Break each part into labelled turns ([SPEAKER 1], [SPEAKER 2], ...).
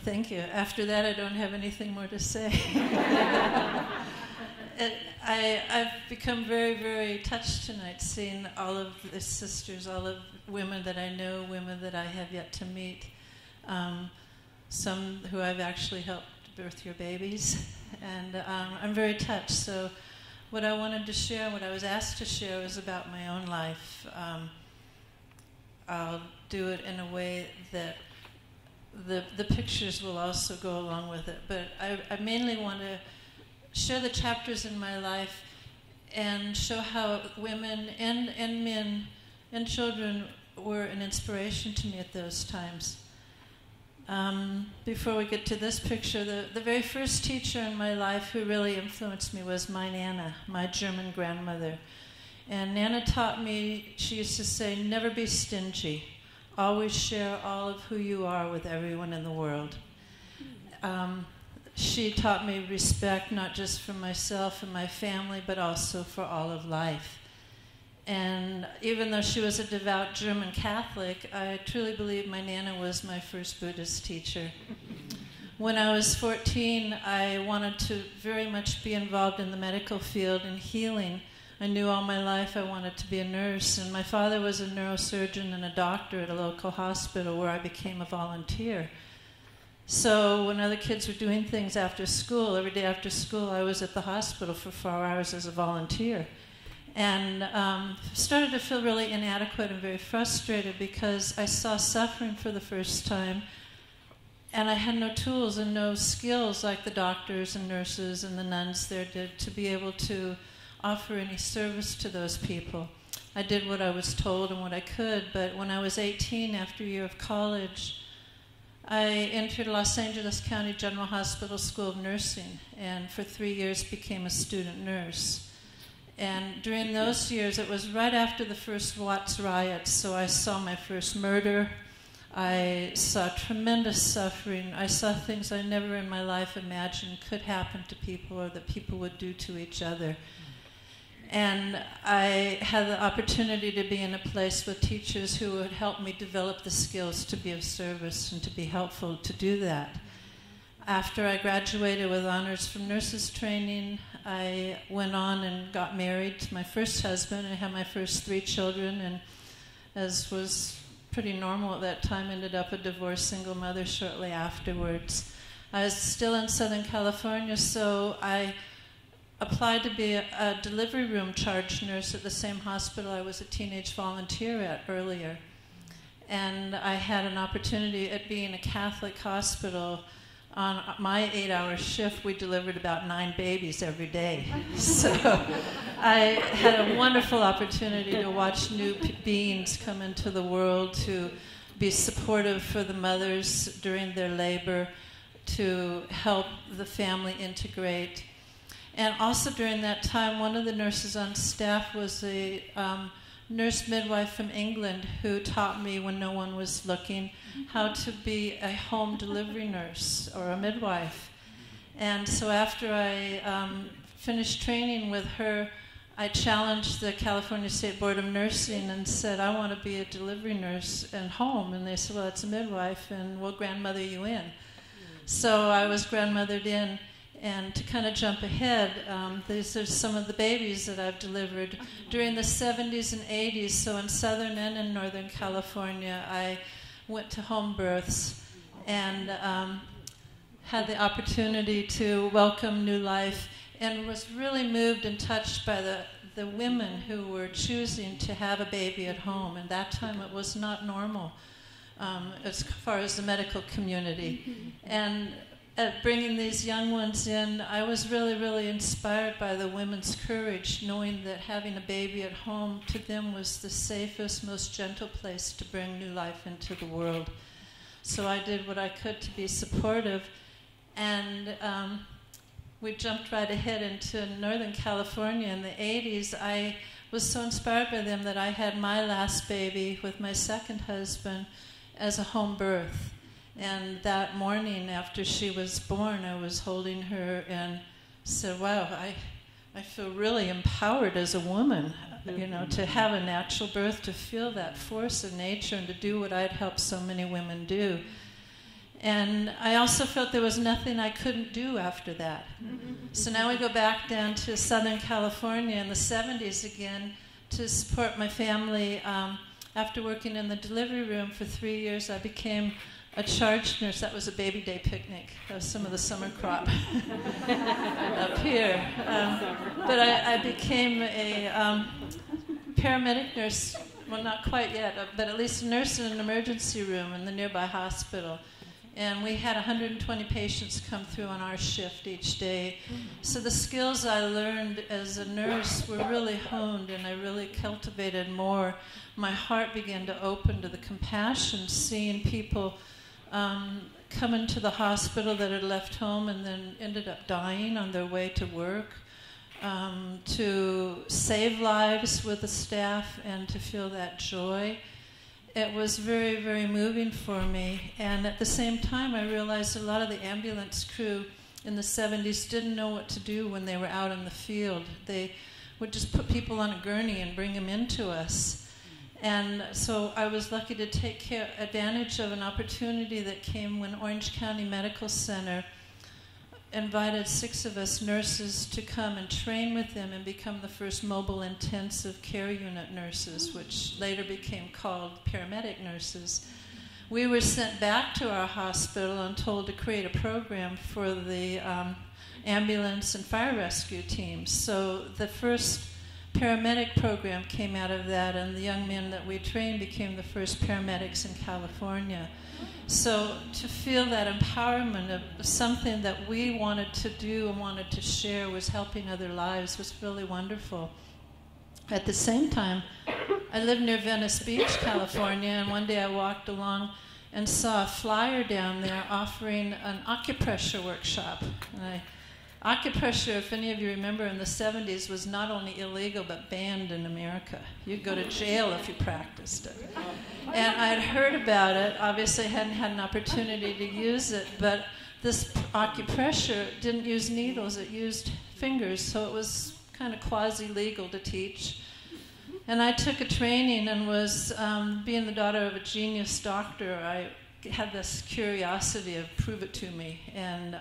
[SPEAKER 1] thank you. After that, I don't have anything more to say. I've become very, very touched tonight, seeing all of the sisters, all of women that I know, women that I have yet to meet, some who I've actually helped birth your babies, and I'm very touched. So what I wanted to share, what I was asked to share, was about my own life. I'll do it in a way that the pictures will also go along with it, but I mainly want to share the chapters in my life and show how women and men and children were an inspiration to me at those times. Before we get to this picture, the very first teacher in my life who really influenced me was my Nana, my German grandmother. And Nana taught me, she used to say, never be stingy. Always share all of who you are with everyone in the world. She taught me respect, not just for myself and my family, but also for all of life. And even though she was a devout German Catholic, I truly believe my Nana was my first Buddhist teacher. When I was 14, I wanted to very much be involved in the medical field and healing. I knew all my life I wanted to be a nurse, and my father was a neurosurgeon and a doctor at a local hospital where I became a volunteer. So when other kids were doing things after school, every day after school, I was at the hospital for 4 hours as a volunteer. And started to feel really inadequate and very frustrated because I saw suffering for the first time, and I had no tools and no skills like the doctors and nurses and the nuns there did to be able to offer any service to those people. I did what I was told and what I could, but when I was 18, after a year of college, I entered Los Angeles County General Hospital School of Nursing, and for 3 years became a student nurse. And during those years, it was right after the first Watts riots, so I saw my first murder. I saw tremendous suffering. I saw things I never in my life imagined could happen to people or that people would do to each other. And I had the opportunity to be in a place with teachers who would help me develop the skills to be of service and to be helpful to do that. After I graduated with honors from nurses training, I went on and got married to my first husband. I had my first 3 children, and as was pretty normal at that time, ended up a divorced single mother shortly afterwards. I was still in Southern California, so I applied to be a delivery room charge nurse at the same hospital I was a teenage volunteer at earlier. And I had an opportunity at being a Catholic hospital. On my 8-hour shift, we delivered about 9 babies every day. So I had a wonderful opportunity to watch new beings come into the world, to be supportive for the mothers during their labor, to help the family integrate. And also during that time, one of the nurses on staff was a nurse midwife from England who taught me, when no one was looking, how to be a home delivery nurse or a midwife. And so after I finished training with her, I challenged the California State Board of Nursing and said, I want to be a delivery nurse and home. And they said, well, it's a midwife, and we'll grandmother you in. So I was grandmothered in. And to kind of jump ahead, these are some of the babies that I've delivered during the 70s and 80s. So in Southern and in Northern California, I went to home births and had the opportunity to welcome new life, and was really moved and touched by the women who were choosing to have a baby at home. And that time it was not normal as far as the medical community. And at bringing these young ones in, I was really, really inspired by the women's courage, knowing that having a baby at home to them was the safest, most gentle place to bring new life into the world. So I did what I could to be supportive, and we jumped right ahead into Northern California in the 80s. I was so inspired by them that I had my last baby with my second husband as a home birth. And that morning after she was born, I was holding her and said, wow, I feel really empowered as a woman, you know, to have a natural birth, to feel that force of nature and to do what I'd helped so many women do. And I also felt there was nothing I couldn't do after that. So now we go back down to Southern California in the 70s again to support my family. After working in the delivery room for 3 years, I became a charge nurse. That was a baby day picnic. That was some of the summer crop up here. But I became a paramedic nurse, well, not quite yet, but at least a nurse in an emergency room in the nearby hospital. And we had 120 patients come through on our shift each day. So the skills I learned as a nurse were really honed, and I really cultivated more. My heart began to open to the compassion, seeing people come into the hospital that had left home and then ended up dying on their way to work, to save lives with the staff and to feel that joy. It was very, very moving for me. And at the same time, I realized a lot of the ambulance crew in the 70s didn't know what to do when they were out in the field. They would just put people on a gurney and bring them into us. And so I was lucky to take advantage of an opportunity that came when Orange County Medical Center invited 6 of us nurses to come and train with them and become the first mobile intensive care unit nurses, which later became called paramedic nurses. We were sent back to our hospital and told to create a program for the ambulance and fire rescue teams. So the first paramedic program came out of that, and the young men that we trained became the first paramedics in California. So to feel that empowerment of something that we wanted to do and wanted to share was helping other lives was really wonderful. At the same time, I lived near Venice Beach, California, and one day I walked along and saw a flyer down there offering an acupressure workshop. And acupressure, if any of you remember, in the 70s was not only illegal but banned in America. You'd go to jail if you practiced it. And I had heard about it. Obviously, I hadn't had an opportunity to use it, but this acupressure didn't use needles, it used fingers, so it was kind of quasi-legal to teach. And I took a training and was, being the daughter of a genius doctor, I had this curiosity of prove it to me, and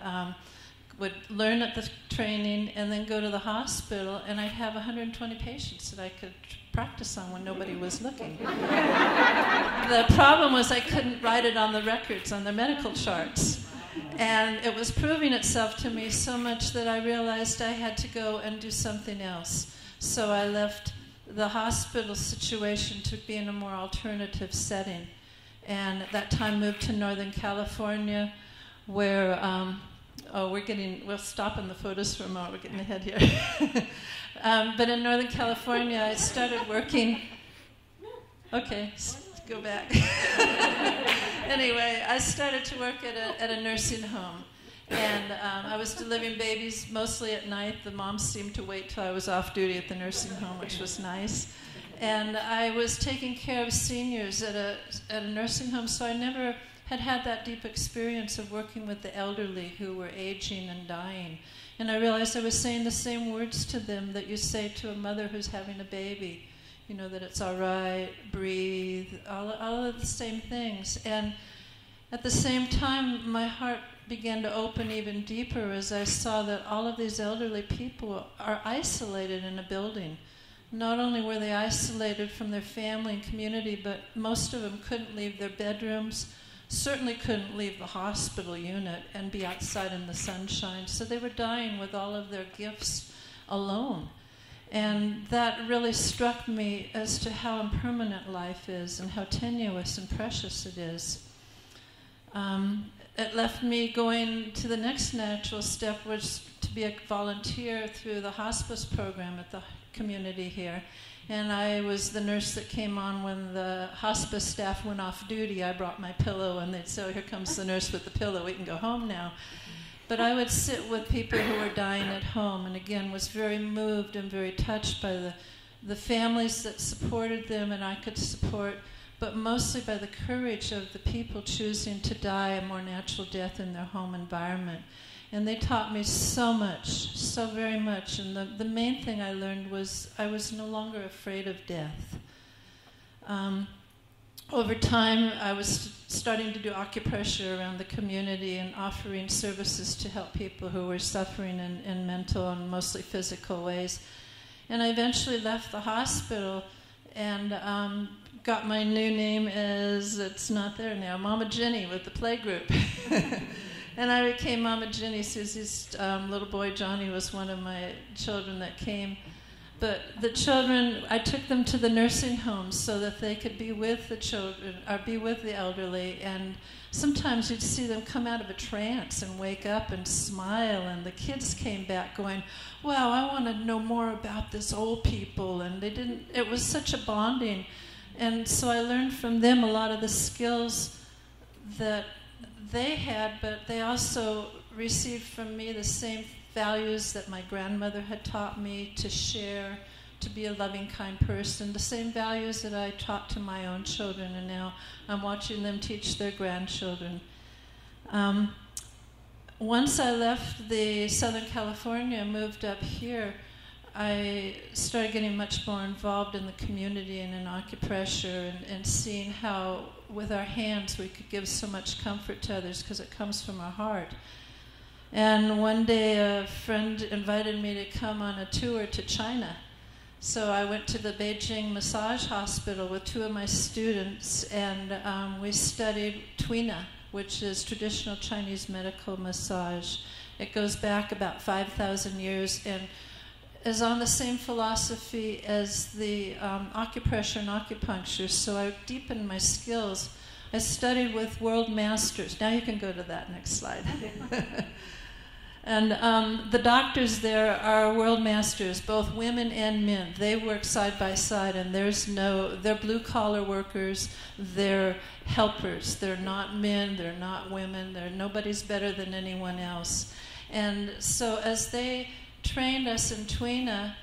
[SPEAKER 1] would learn at the training and then go to the hospital, and I'd have 120 patients that I could practice on when nobody was looking. The problem was I couldn't write it on the records, on the medical charts. And it was proving itself to me so much that I realized I had to go and do something else. So I left the hospital situation to be in a more alternative setting. And at that time moved to Northern California, where we'll stop on the photos for a moment, we're getting ahead here. But in Northern California, I started working, okay, go back. Anyway, I started to work at a nursing home. And I was delivering babies mostly at night. The moms seemed to wait till I was off duty at the nursing home, which was nice. And I was taking care of seniors at a nursing home, so I never had that deep experience of working with the elderly who were aging and dying. And I realized I was saying the same words to them that you say to a mother who's having a baby. You know, that it's all right, breathe, all of the same things. And at the same time, my heart began to open even deeper as I saw that all of these elderly people are isolated in a building. Not only were they isolated from their family and community, but most of them couldn't leave their bedrooms, certainly couldn't leave the hospital unit and be outside in the sunshine. So they were dying with all of their gifts alone. And that really struck me as to how impermanent life is and how tenuous and precious it is. It left me going to the next natural step, was to be a volunteer through the hospice program at the community here. And I was the nurse that came on when the hospice staff went off duty. I brought my pillow, and they'd say, oh, here comes the nurse with the pillow, we can go home now. But I would sit with people who were dying at home, and again was very moved and very touched by the families that supported them and I could support, but mostly by the courage of the people choosing to die a more natural death in their home environment. And they taught me so much, so very much. And the main thing I learned was I was no longer afraid of death. over time, I was starting to do acupressure around the community and offering services to help people who were suffering in mental and mostly physical ways. And I eventually left the hospital and got my new name as, it's not there now, Mama Ginny with the playgroup. And I became Mama Ginny. Susie's little boy Johnny was one of my children that came. But the children, I took them to the nursing homes so that they could be with the children, or be with the elderly. And sometimes you'd see them come out of a trance and wake up and smile. And the kids came back going, wow, I want to know more about this old people. And they didn't, it was such a bonding. And so I learned from them a lot of the skills that they had, but they also received from me the same values that my grandmother had taught me to share, to be a loving, kind person, the same values that I taught to my own children, and now I'm watching them teach their grandchildren. Once I left the Southern California and moved up here, I started getting much more involved in the community and in acupressure and seeing how with our hands we could give so much comfort to others because it comes from our heart. And one day a friend invited me to come on a tour to China. So I went to the Beijing Massage Hospital with two of my students, and we studied Tuina, which is traditional Chinese medical massage. It goes back about 5,000 years and is on the same philosophy as the acupressure and acupuncture. So I deepened my skills. I studied with world masters. Now you can go to that next slide. And the doctors there are world masters, both women and men. They work side by side, and they're blue-collar workers, they're helpers. They're not men, they're not women, nobody's better than anyone else. And so as they trained us in Tuina,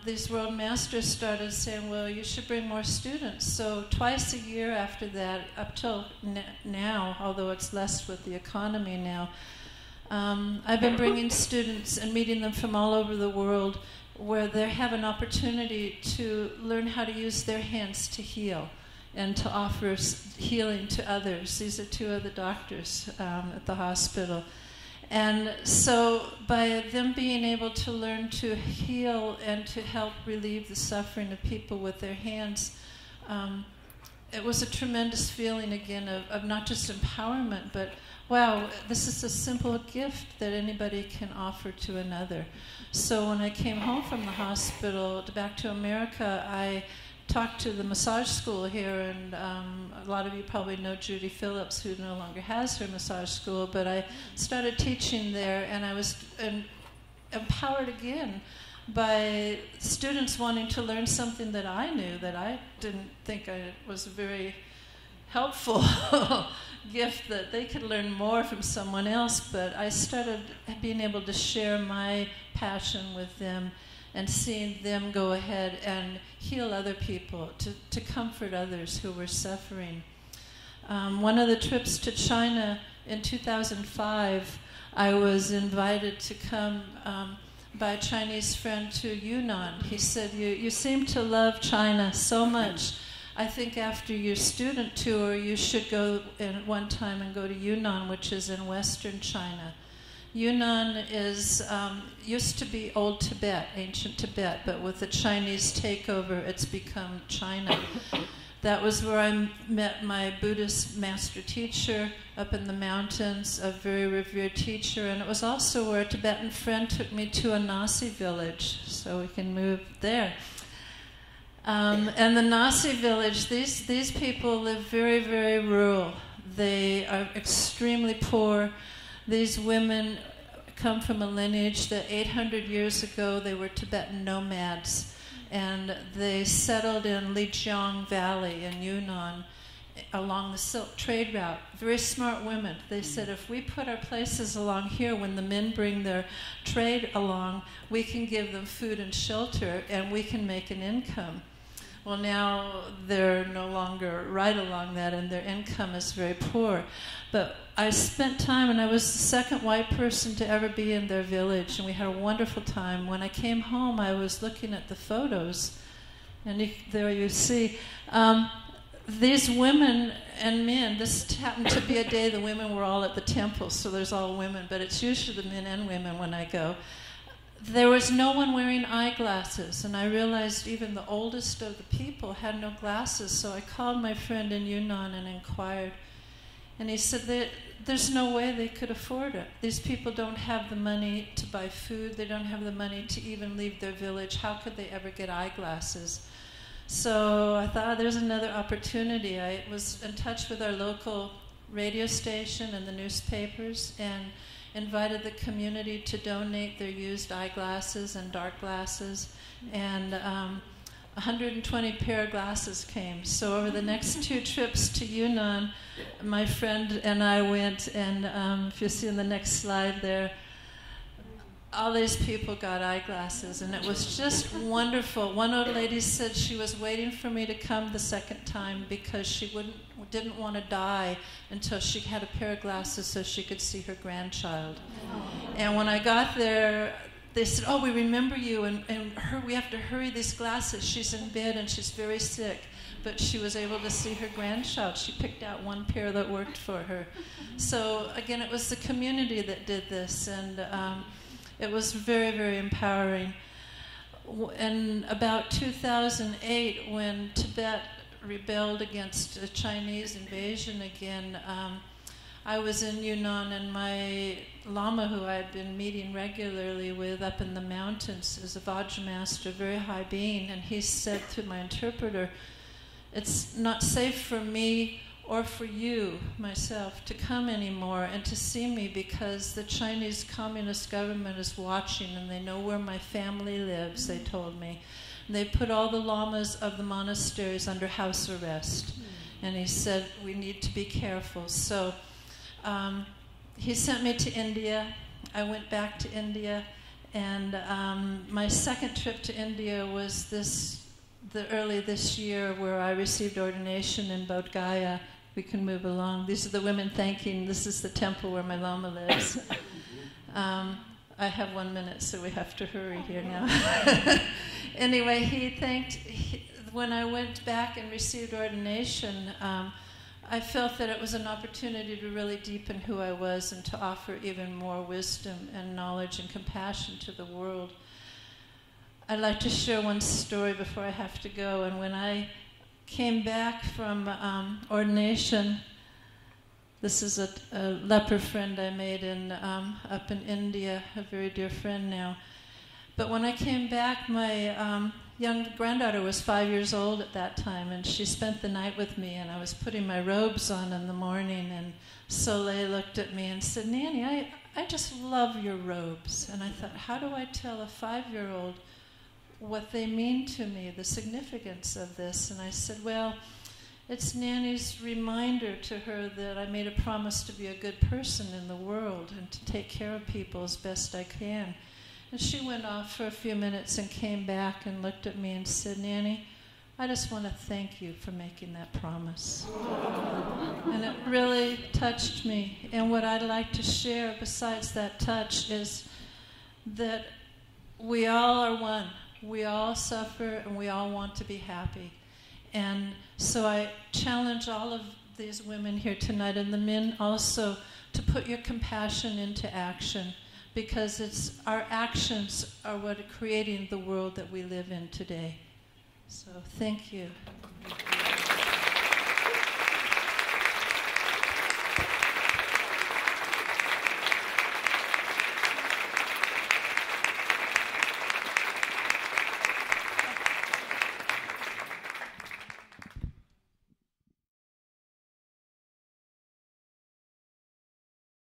[SPEAKER 1] these world masters started saying, well, you should bring more students. So twice a year after that, up till now, although it's less with the economy now, I've been bringing students and meeting them from all over the world where they have an opportunity to learn how to use their hands to heal and to offer healing to others. These are two of the doctors at the hospital. And so by them being able to learn to heal and to help relieve the suffering of people with their hands, it was a tremendous feeling again of not just empowerment, but wow, this is a simple gift that anybody can offer to another. So when I came home from the hospital back to America, I talked to the massage school here, and a lot of you probably know Judy Phillips, who no longer has her massage school, but I started teaching there, and I was empowered again by students wanting to learn something that I knew that I didn't think was a very helpful gift, that they could learn more from someone else, but I started being able to share my passion with them and seeing them go ahead and heal other people, to comfort others who were suffering. One of the trips to China in 2005, I was invited to come by a Chinese friend to Yunnan. He said, you seem to love China so much. I think after your student tour, you should go in one time and go to Yunnan, which is in western China. Yunnan is used to be old Tibet, ancient Tibet, but with the Chinese takeover, it's become China. That was where I met my Buddhist master teacher up in the mountains, a very revered teacher, and it was also where a Tibetan friend took me to a Nasi village, so we can move there. And the Nasi village, these people live very, very rural. They are extremely poor. These women come from a lineage that 800 years ago they were Tibetan nomads, and they settled in Lijiang Valley in Yunnan along the Silk Trade route. Very smart women. They said, if we put our places along here, when the men bring their trade along, we can give them food and shelter, and we can make an income. Well, now they're no longer right along that, and their income is very poor. But I spent time, and I was the second white person to ever be in their village, and we had a wonderful time. When I came home, I was looking at the photos, and there you see. these women and men, this happened to be a day the women were all at the temple, so there's all women, but it's usually the men and women when I go. There was no one wearing eyeglasses, and I realized even the oldest of the people had no glasses, so I called my friend in Yunnan and inquired. And he said that there's no way they could afford it. These people don't have the money to buy food. They don't have the money to even leave their village. How could they ever get eyeglasses? So I thought, there's another opportunity. I was in touch with our local radio station and the newspapers and invited the community to donate their used eyeglasses and dark glasses. And 120 pair of glasses came. So over the next 2 trips to Yunnan, my friend and I went, and if you see in the next slide there, all these people got eyeglasses, and it was just wonderful. One old lady said she was waiting for me to come the second time because she didn't want to die until she had a pair of glasses so she could see her grandchild. And when I got there, they said, "Oh, we remember you, and we have to hurry these glasses. She's in bed and she's very sick." But she was able to see her grandchild. She picked out one pair that worked for her. So again, it was the community that did this, and it was very, very empowering. In about 2008, when Tibet rebelled against the Chinese invasion again, I was in Yunnan, and my Lama, who I had been meeting regularly with up in the mountains, is a Vajra master, very high being, and he said to my interpreter, "It's not safe for me or for you, myself, to come anymore and to see me because the Chinese Communist government is watching and they know where my family lives," they told me. And they put all the lamas of the monasteries under house arrest. And he said, "We need to be careful." So he sent me to India. I went back to India, and my second trip to India was early this year, where I received ordination in Bodh Gaya. We can move along. These are the women thanking. This is the temple where my Lama lives. I have 1 minute, so we have to hurry here now. Anyway, when I went back and received ordination, I felt that it was an opportunity to really deepen who I was and to offer even more wisdom and knowledge and compassion to the world. I'd like to share one story before I have to go. And when I came back from ordination, this is a leper friend I made up in India, a very dear friend now. But when I came back, my young granddaughter was 5 years old at that time, and she spent the night with me, and I was putting my robes on in the morning, and Soleil looked at me and said, "Nanny, I just love your robes." And I thought, how do I tell a 5-year-old what they mean to me, the significance of this? And I said, well, it's Nanny's reminder to her that I made a promise to be a good person in the world and to take care of people as best I can. And she went off for a few minutes and came back and looked at me and said, "Nanny, I just want to thank you for making that promise." And it really touched me. And what I'd like to share besides that touch is that we all are one. We all suffer and we all want to be happy. And so I challenge all of these women here tonight, and the men also, to put your compassion into action, because it's our actions are what are creating the world that we live in today. So thank you.